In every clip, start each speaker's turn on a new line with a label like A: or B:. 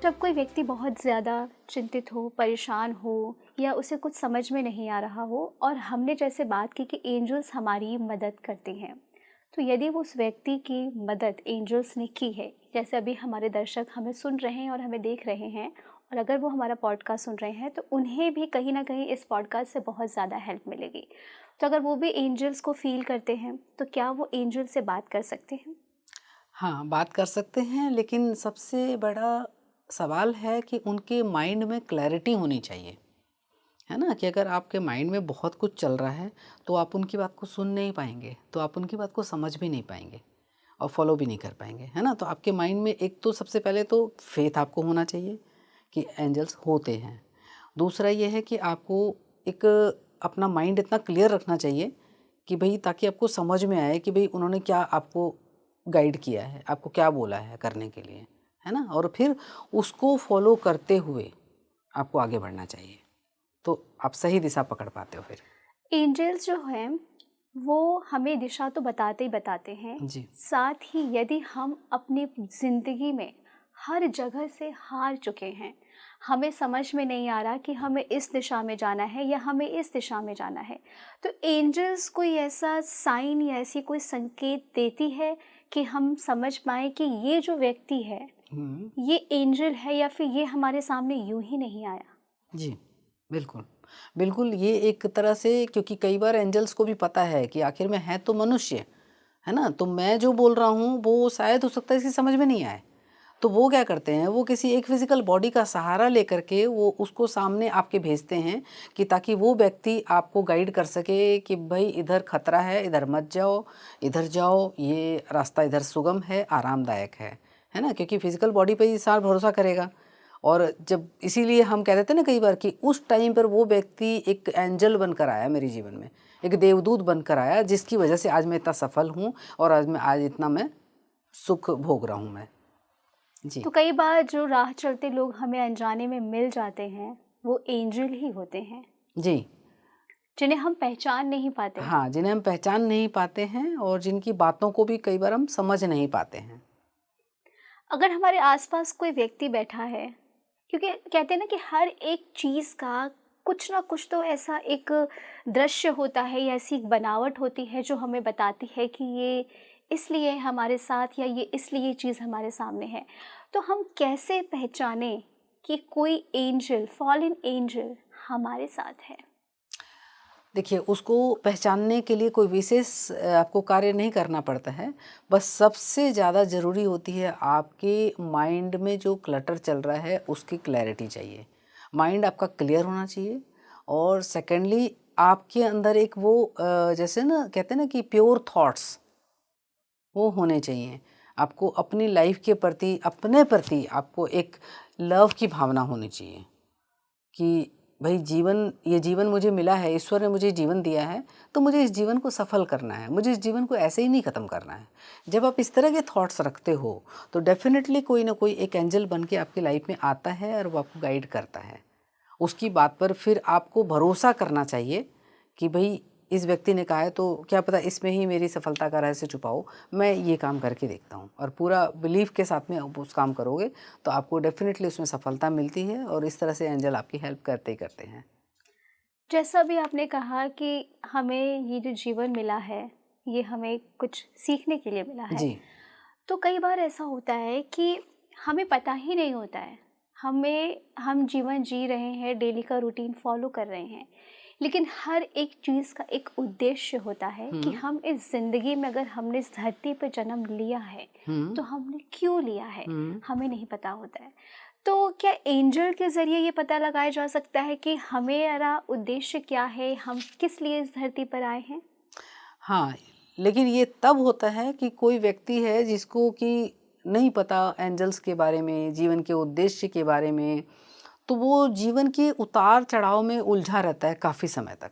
A: जब कोई व्यक्ति बहुत ज़्यादा चिंतित हो, परेशान हो या उसे कुछ समझ में नहीं आ रहा हो और हमने जैसे बात की कि एंजल्स हमारी मदद करते हैं, तो यदि वो उस व्यक्ति की मदद एंजल्स ने की है, जैसे अभी हमारे दर्शक हमें सुन रहे हैं और हमें देख रहे हैं और अगर वो हमारा पॉडकास्ट सुन रहे हैं तो उन्हें भी कहीं न कहीं इस पॉडकास्ट से बहुत ज़्यादा हेल्प मिलेगी। तो अगर वो भी एंजल्स को फ़ील करते हैं, तो क्या वो एंजल से बात कर सकते हैं?
B: हाँ, बात कर सकते हैं, लेकिन सबसे बड़ा सवाल है कि उनके माइंड में क्लैरिटी होनी चाहिए, है ना? कि अगर आपके माइंड में बहुत कुछ चल रहा है, तो आप उनकी बात को सुन नहीं पाएँगे, तो आप उनकी बात को समझ भी नहीं पाएँगे और फॉलो भी नहीं कर पाएँगे, है ना? तो आपके माइंड में एक तो सबसे पहले तो फ़ेथ आपको होना चाहिए कि एंजल्स होते हैं। दूसरा ये है कि आपको एक अपना माइंड इतना क्लियर रखना चाहिए कि भई ताकि आपको समझ में आए कि भई उन्होंने क्या आपको गाइड किया है, आपको क्या बोला है करने के लिए, है ना? और फिर उसको फॉलो करते हुए आपको आगे बढ़ना चाहिए, तो आप सही दिशा पकड़ पाते हो फिर।
A: एंजल्स जो हैं, वो हमें दिशा तो बताते ही बताते हैं,
B: जी।
A: साथ ही यदि हम अपनी ज़िंदगी में हर जगह से हार चुके हैं, हमें समझ में नहीं आ रहा कि हमें इस दिशा में जाना है या हमें इस दिशा में जाना है, तो एंजल्स कोई ऐसा साइन या ऐसी कोई संकेत देती है कि हम समझ पाएँ कि ये जो व्यक्ति है,
B: हुँ।
A: ये एंजल है या फिर ये हमारे सामने यूँ ही नहीं आया?
B: जी, बिल्कुल। बिल्कुल, ये एक तरह से क्योंकि कई बार एंजल्स को भी पता है कि आखिर में है तो मनुष्य, है ना? तो मैं जो बोल रहा हूँ वो शायद हो सकता है इसकी समझ में नहीं आए। तो वो क्या करते हैं, वो किसी एक फ़िज़िकल बॉडी का सहारा लेकर के वो उसको सामने आपके भेजते हैं कि ताकि वो व्यक्ति आपको गाइड कर सके कि भई इधर खतरा है, इधर मत जाओ, इधर जाओ, ये रास्ता इधर सुगम है, आरामदायक है ना? क्योंकि फ़िज़िकल बॉडी पे ही इंसान भरोसा करेगा और जब इसीलिए हम कह देते हैं ना कई बार कि उस टाइम पर वो व्यक्ति एक एंजल बनकर आया मेरे जीवन में, एक देवदूत बनकर आया जिसकी वजह से आज मैं इतना सफल हूँ और आज इतना मैं सुख भोग रहा हूँ मैं। जी।
A: तो कई बार जो राह चलते लोग हमें अनजाने में मिल जाते हैं, वो एंजल ही होते हैं,
B: जी।
A: जिन्हें हम पहचान नहीं पाते।
B: हाँ, जिन्हें हम पहचान नहीं पाते हैं और जिनकी बातों को भी कई बार हम समझ नहीं पाते हैं।
A: अगर हमारे आसपास कोई व्यक्ति बैठा है, क्योंकि कहते हैं ना कि हर एक चीज़ का कुछ ना कुछ तो ऐसा एक दृश्य होता है या ऐसी एक बनावट होती है जो हमें बताती है कि ये इसलिए हमारे साथ या ये इसलिए ये चीज़ हमारे सामने है। तो हम कैसे पहचानें कि कोई एंजल, फॉलन एंजल हमारे साथ है?
B: देखिए, उसको पहचानने के लिए कोई विशेष आपको कार्य नहीं करना पड़ता है। बस सबसे ज़्यादा ज़रूरी होती है आपके माइंड में जो क्लटर चल रहा है, उसकी क्लैरिटी चाहिए। माइंड आपका क्लियर होना चाहिए और सेकेंडली आपके अंदर एक वो जैसे ना कहते हैं ना कि प्योर थॉट्स वो होने चाहिए। आपको अपनी लाइफ़ के प्रति, अपने प्रति आपको एक लव की भावना होनी चाहिए। कि भई ये जीवन मुझे मिला है, ईश्वर ने मुझे जीवन दिया है, तो मुझे इस जीवन को सफल करना है, मुझे इस जीवन को ऐसे ही नहीं ख़त्म करना है। जब आप इस तरह के थॉट्स रखते हो, तो डेफ़िनेटली कोई ना कोई एक एंजल बन के आपकी लाइफ़ में आता है और वो आपको गाइड करता है। उसकी बात पर फिर आपको भरोसा करना चाहिए कि भई इस व्यक्ति ने कहा है तो क्या पता इसमें ही मेरी सफलता का रहस्य छुपा हो, मैं ये काम करके देखता हूँ और पूरा बिलीव के साथ में आप उस काम करोगे तो आपको डेफ़िनेटली उसमें सफलता मिलती है और इस तरह से एंजल आपकी हेल्प करते ही करते हैं।
A: जैसा भी आपने कहा कि हमें ये जो जीवन मिला है, ये हमें कुछ सीखने के लिए मिला है।
B: जी।
A: तो कई बार ऐसा होता है कि हमें पता ही नहीं होता है। हम जीवन जी रहे हैं, डेली का रूटीन फ़ॉलो कर रहे हैं। लेकिन हर एक चीज़ का एक उद्देश्य होता है कि
B: हुँ,
A: हम इस ज़िंदगी में अगर हमने इस धरती पे जन्म लिया है,
B: हुँ,
A: तो हमने क्यों लिया है,
B: हुँ।
A: हमें नहीं पता होता है। तो क्या एंजल के ज़रिए ये पता लगाया जा सकता है कि हमेरा उद्देश्य क्या है, हम किस लिए इस धरती पर आए हैं?
B: हाँ, लेकिन ये तब होता है कि कोई व्यक्ति है जिसको कि नहीं पता एंजल्स के बारे में, जीवन के उद्देश्य के बारे में, तो वो जीवन के उतार-चढ़ाव में उलझा रहता है काफ़ी समय तक।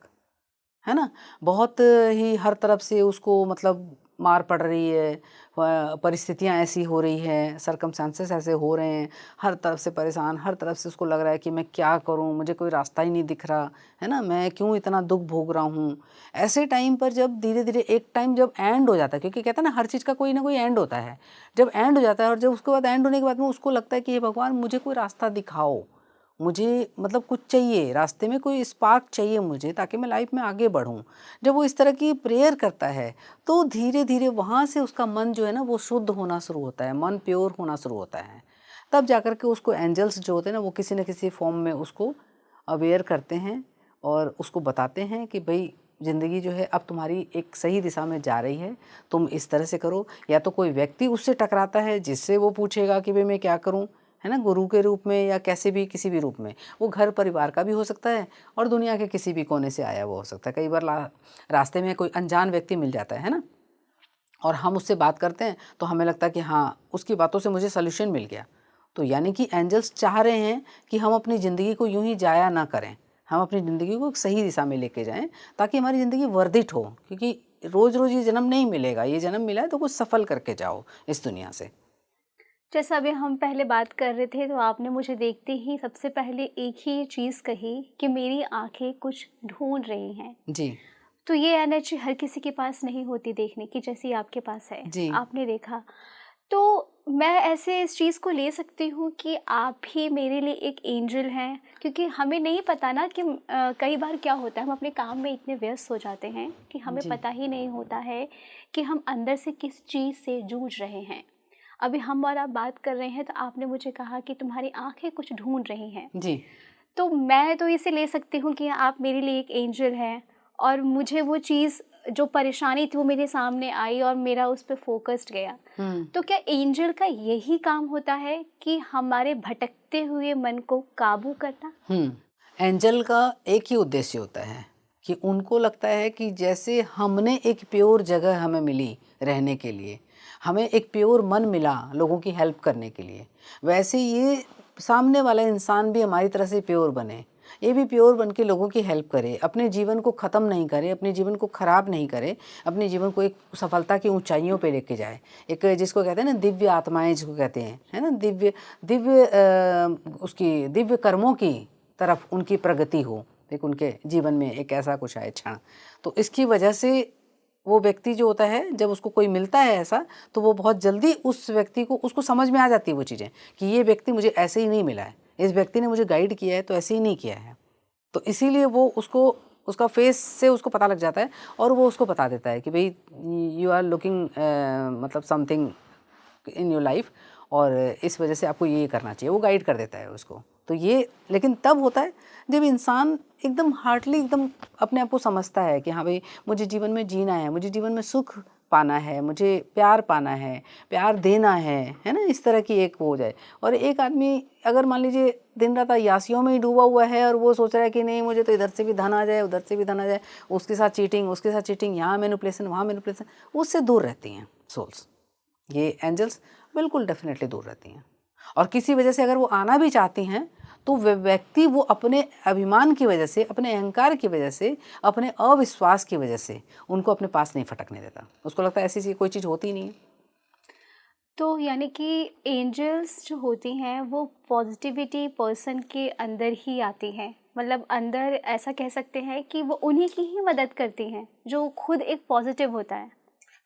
B: है ना? बहुत ही हर तरफ से उसको मतलब मार पड़ रही है, परिस्थितियाँ ऐसी हो रही हैं, सरकमस्टांसेस ऐसे हो रहे हैं, हर तरफ से परेशान, हर तरफ से उसको लग रहा है कि मैं क्या करूं, मुझे कोई रास्ता ही नहीं दिख रहा है ना, मैं क्यों इतना दुख भोग रहा हूं। ऐसे टाइम पर जब धीरे धीरे एक टाइम जब एंड हो जाता है, क्योंकि कहते हैं ना हर चीज़ का कोई ना कोई एंड होता है, जब एंड हो जाता है और जब उसके बाद एंड होने के बाद में उसको लगता है कि हे भगवान मुझे कोई रास्ता दिखाओ, मुझे मतलब कुछ चाहिए, रास्ते में कोई स्पार्क चाहिए मुझे ताकि मैं लाइफ में आगे बढ़ूं। जब वो इस तरह की प्रेयर करता है तो धीरे धीरे वहाँ से उसका मन जो है ना वो शुद्ध होना शुरू होता है, मन प्योर होना शुरू होता है। तब जाकर के उसको एंजल्स जो होते हैं ना वो किसी न किसी फॉर्म में उसको अवेयर करते हैं और उसको बताते हैं कि भाई ज़िंदगी जो है अब तुम्हारी एक सही दिशा में जा रही है, तुम इस तरह से करो। या तो कोई व्यक्ति उससे टकराता है जिससे वो पूछेगा कि भाई मैं क्या करूं, है ना, गुरु के रूप में या कैसे भी किसी भी रूप में, वो घर परिवार का भी हो सकता है और दुनिया के किसी भी कोने से आया हुआ हो सकता है। कई बार रास्ते में कोई अनजान व्यक्ति मिल जाता है ना, और हम उससे बात करते हैं तो हमें लगता है कि हाँ उसकी बातों से मुझे सोल्यूशन मिल गया। तो यानी कि एंजल्स चाह रहे हैं कि हम अपनी ज़िंदगी को यूं ही जाया ना करें, हम अपनी ज़िंदगी को एक सही दिशा में लेके जाएं ताकि हमारी ज़िंदगी वर्दित हो, क्योंकि रोज़ रोज़ ये जन्म नहीं मिलेगा, ये जन्म मिला है तो कुछ सफल करके जाओ इस दुनिया से।
A: जैसा अभी हम पहले बात कर रहे थे तो आपने मुझे देखते ही सबसे पहले एक ही चीज़ कही कि मेरी आंखें कुछ ढूंढ रही हैं।
B: जी
A: तो ये एनर्जी हर किसी के पास नहीं होती देखने की, जैसी आपके पास है,
B: जी
A: आपने देखा। तो मैं ऐसे इस चीज़ को ले सकती हूँ कि आप ही मेरे लिए एक एंजल हैं, क्योंकि हमें नहीं पता ना कि कई बार क्या होता है, हम अपने काम में इतने व्यस्त हो जाते हैं कि हमें
B: जी
A: पता ही नहीं होता है कि हम अंदर से किस चीज़ से जूझ रहे हैं। अभी हम और आप बात कर रहे हैं तो आपने मुझे कहा कि तुम्हारी आंखें कुछ ढूंढ रही हैं।
B: जी
A: तो मैं तो इसे ले सकती हूँ कि आप मेरे लिए एक एंजल हैं, और मुझे वो चीज़ जो परेशानी थी वो मेरे सामने आई और मेरा उस पे फोकस्ड गया। तो क्या एंजल का यही काम होता है कि हमारे भटकते हुए मन को काबू करना?
B: एंजल का एक ही उद्देश्य होता है कि उनको लगता है कि जैसे हमने एक प्योर जगह हमें मिली रहने के लिए, हमें एक प्योर मन मिला लोगों की हेल्प करने के लिए, वैसे ये सामने वाला इंसान भी हमारी तरह से प्योर बने, ये भी प्योर बन के लोगों की हेल्प करे, अपने जीवन को ख़त्म नहीं करे, अपने जीवन को ख़राब नहीं करे, अपने जीवन को एक सफलता की ऊंचाइयों पे लेके जाए। एक जिसको कहते हैं ना दिव्य आत्माएं जिसको कहते हैं, है ना, दिव्य दिव्य उसकी दिव्य कर्मों की तरफ उनकी प्रगति हो, एक उनके जीवन में एक ऐसा कुछ आए क्षण। तो इसकी वजह से वो व्यक्ति जो होता है जब उसको कोई मिलता है ऐसा, तो वो बहुत जल्दी उस व्यक्ति को उसको समझ में आ जाती है वो चीज़ें कि ये व्यक्ति मुझे ऐसे ही नहीं मिला है, इस व्यक्ति ने मुझे गाइड किया है तो ऐसे ही नहीं किया है। तो इसीलिए वो उसको उसका फेस से उसको पता लग जाता है और वो उसको बता देता है कि भाई यू आर लुकिंग मतलब समथिंग इन योर लाइफ, और इस वजह से आपको ये करना चाहिए, वो गाइड कर देता है उसको। तो ये लेकिन तब होता है जब इंसान एकदम हार्टली एकदम अपने आप को समझता है कि हाँ भाई मुझे जीवन में जीना है, मुझे जीवन में सुख पाना है, मुझे प्यार पाना है, प्यार देना है ना, इस तरह की एक वो हो जाए। और एक आदमी अगर मान लीजिए दिन रात अय्यासियों में ही डूबा हुआ है और वो सोच रहा है कि नहीं मुझे तो इधर से भी धन आ जाए, उधर से भी धन आ जाए, उसके साथ चीटिंग, यहाँ मैनिपुलेशन, वहाँ मैनिपुलेशन, उससे दूर रहती हैं सोल्स। ये एंजल्स बिल्कुल डेफिनेटली दूर रहती हैं। और किसी वजह से अगर वो आना भी चाहती हैं तो व्यक्ति वो अपने अभिमान की वजह से, अपने अहंकार की वजह से, अपने अविश्वास की वजह से उनको अपने पास नहीं फटकने देता। उसको लगता है ऐसी कोई चीज़ होती नहीं है।
A: तो यानी कि एंजल्स जो होती हैं वो पॉजिटिविटी पर्सन के अंदर ही आती हैं, मतलब अंदर ऐसा कह सकते हैं कि वो उन्हीं की ही मदद करती हैं जो खुद एक पॉजिटिव होता है।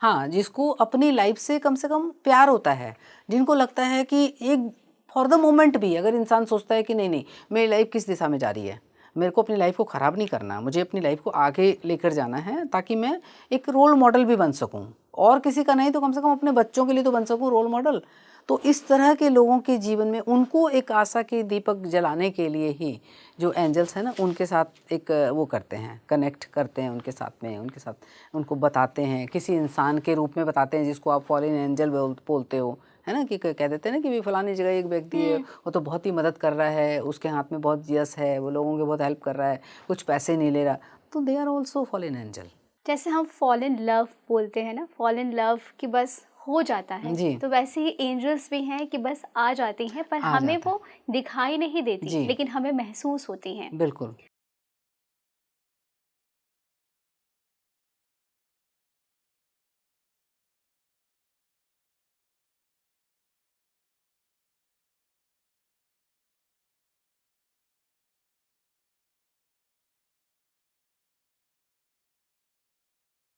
B: हाँ, जिसको अपनी लाइफ से कम प्यार होता है, जिनको लगता है कि एक फॉर द मोमेंट भी अगर इंसान सोचता है कि नहीं नहीं मेरी लाइफ किस दिशा में जा रही है, मेरे को अपनी लाइफ को ख़राब नहीं करना, मुझे अपनी लाइफ को आगे लेकर जाना है ताकि मैं एक रोल मॉडल भी बन सकूं, और किसी का नहीं तो कम से कम अपने बच्चों के लिए तो बन सकूं रोल मॉडल। तो इस तरह के लोगों के जीवन में उनको एक आशा के दीपक जलाने के लिए ही जो एंजल्स हैं ना उनके साथ एक वो करते हैं, कनेक्ट करते हैं उनके साथ में, उनके साथ उनको बताते हैं, किसी इंसान के रूप में बताते हैं जिसको आप फॉरेन एंजल बोलते हो, है ना, कि कह देते हैं ना कि भी फलानी जगह एक व्यक्ति है वो तो बहुत ही मदद कर रहा है, उसके हाथ में बहुत यश है, वो लोगों की बहुत हेल्प कर रहा है, कुछ पैसे नहीं ले रहा, तो they are also foreign angel.
A: जैसे हम फॉल इन लव बोलते हैं ना, फॉल इन लव कि बस हो जाता है,
B: जी
A: तो वैसे ही एंजल्स भी हैं कि बस आ जाती हैं, पर
B: आ
A: हमें
B: जाता है
A: वो दिखाई नहीं देती
B: जी
A: लेकिन हमें महसूस होती हैं।
B: बिल्कुल।